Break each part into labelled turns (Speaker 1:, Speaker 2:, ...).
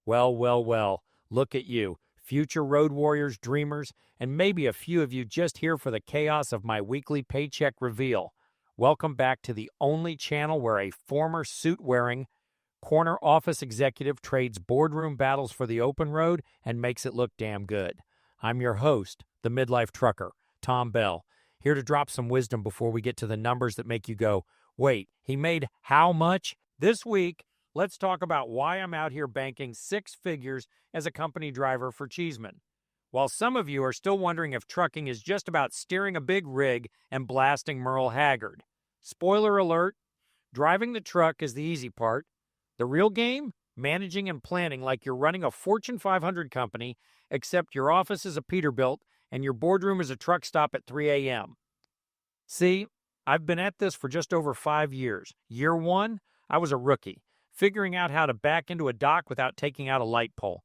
Speaker 1: Well, well, well, look at you, future road warriors, dreamers, and maybe a few of you just here for the chaos of my weekly paycheck reveal. Welcome back to the only channel where a former suit-wearing corner office executive trades boardroom battles for the open road and makes it look damn good. I'm your host, the midlife trucker, Tom Bell, here to drop some wisdom before we get to the numbers that make you go, wait, he made how much? This week, let's talk about why I'm out here banking six figures as a company driver for Cheeseman. While some of you are still wondering if trucking is just about steering a big rig and blasting Merle Haggard. Spoiler alert, driving the truck is the easy part. The real game? Managing and planning like you're running a Fortune 500 company, except your office is a Peterbilt and your boardroom is a truck stop at 3 a.m. See, I've been at this for just over 5 years. Year one, I was a rookie, figuring out how to back into a dock without taking out a light pole.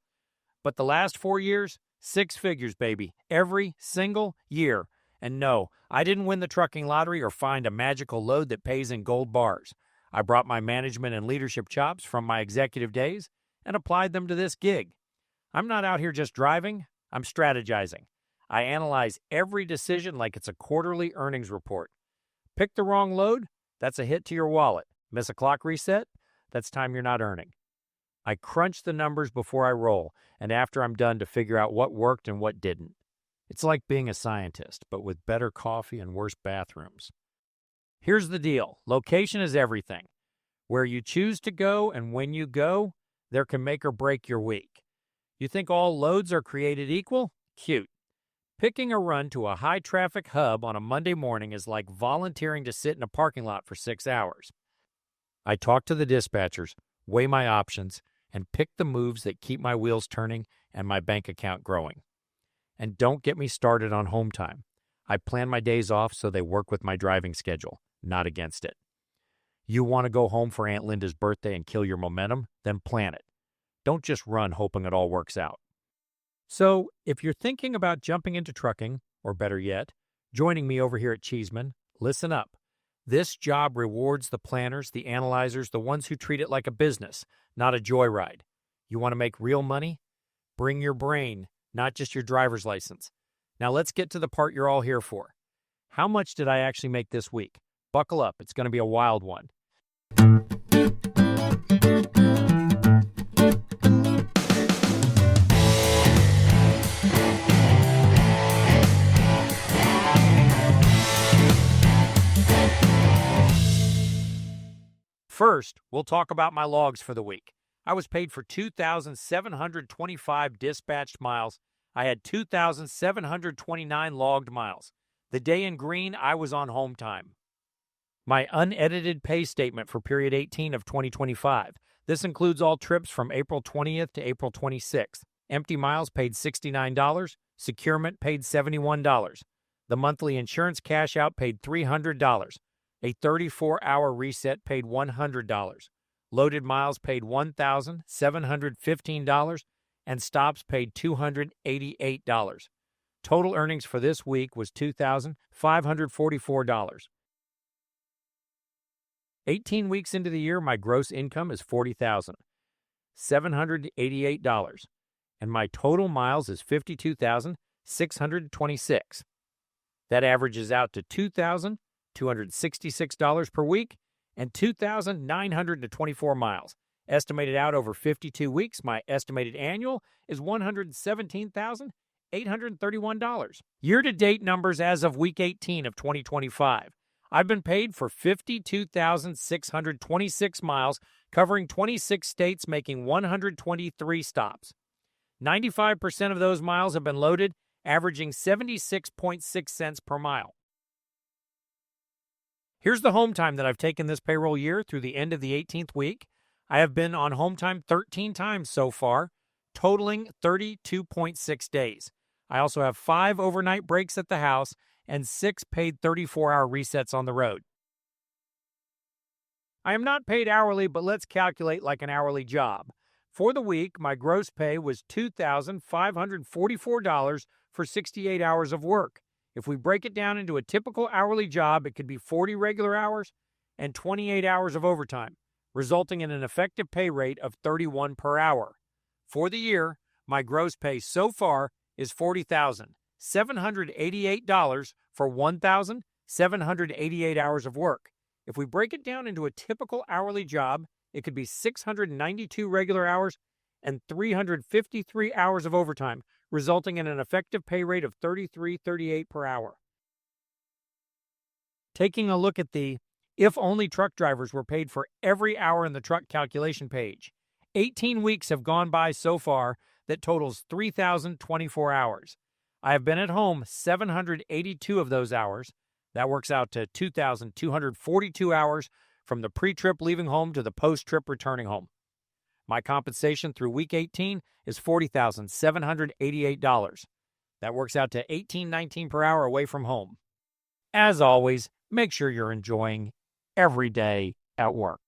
Speaker 1: But the last 4 years, six figures, baby, every single year. And no, I didn't win the trucking lottery or find a magical load that pays in gold bars. I brought my management and leadership chops from my executive days and applied them to this gig. I'm not out here just driving, I'm strategizing. I analyze every decision like it's a quarterly earnings report. Pick the wrong load? That's a hit to your wallet. Miss a clock reset? That's time you're not earning. I crunch the numbers before I roll, and after I'm done to figure out what worked and what didn't. It's like being a scientist, but with better coffee and worse bathrooms. Here's the deal. Location is everything. Where you choose to go and when you go, there can make or break your week. You think all loads are created equal? Cute. Picking a run to a high-traffic hub on a Monday morning is like volunteering to sit in a parking lot for 6 hours. I talk to the dispatchers, weigh my options, and pick the moves that keep my wheels turning and my bank account growing. And don't get me started on home time. I plan my days off so they work with my driving schedule, not against it. You want to go home for Aunt Linda's birthday and kill your momentum? Then plan it. Don't just run hoping it all works out. So, if you're thinking about jumping into trucking, or better yet, joining me over here at Cheeseman, listen up. This job rewards the planners, the analyzers, the ones who treat it like a business, not a joyride. You want to make real money? Bring your brain, not just your driver's license. Now let's get to the part you're all here for. How much did I actually make this week? Buckle up, it's going to be a wild one. First, we'll talk about my logs for the week. I was paid for 2,725 dispatched miles. I had 2,729 logged miles. The day in green, I was on home time. My unedited pay statement for period 18 of 2025. This includes all trips from April 20th to April 26th. Empty miles paid $69. Securement paid $71. The monthly insurance cash out paid $300. A 34-hour reset paid $100. Loaded miles paid $1,715, and stops paid $288. Total earnings for this week was $2,544. 18 weeks into the year, my gross income is $40,788, and my total miles is 52,626. That averages out to $2,266 per week and 2,924 miles. Estimated out over 52 weeks, my estimated annual is $117,831. Year-to-date numbers as of week 18 of 2025. I've been paid for 52,626 miles, covering 26 states, making 123 stops. 95% of those miles have been loaded, averaging 76.6 cents per mile. Here's the home time that I've taken this payroll year through the end of the 18th week. I have been on home time 13 times so far, totaling 32.6 days. I also have 5 overnight breaks at the house and 6 paid 34-hour resets on the road. I am not paid hourly, but let's calculate like an hourly job. For the week, my gross pay was $2,544 for 68 hours of work. If we break it down into a typical hourly job, it could be 40 regular hours and 28 hours of overtime, resulting in an effective pay rate of $31 per hour. For the year, my gross pay so far is $40,788 for 1,788 hours of work. If we break it down into a typical hourly job, it could be 692 regular hours and 353 hours of overtime, resulting in an effective pay rate of $33.38 per hour. Taking a look at the if only truck drivers were paid for every hour in the truck calculation page, 18 weeks have gone by so far that totals 3,024 hours. I have been at home 782 of those hours. That works out to 2,242 hours from the pre-trip leaving home to the post-trip returning home. My compensation through week 18 is $40,788. That works out to $18.19 per hour away from home. As always, make sure you're enjoying every day at work.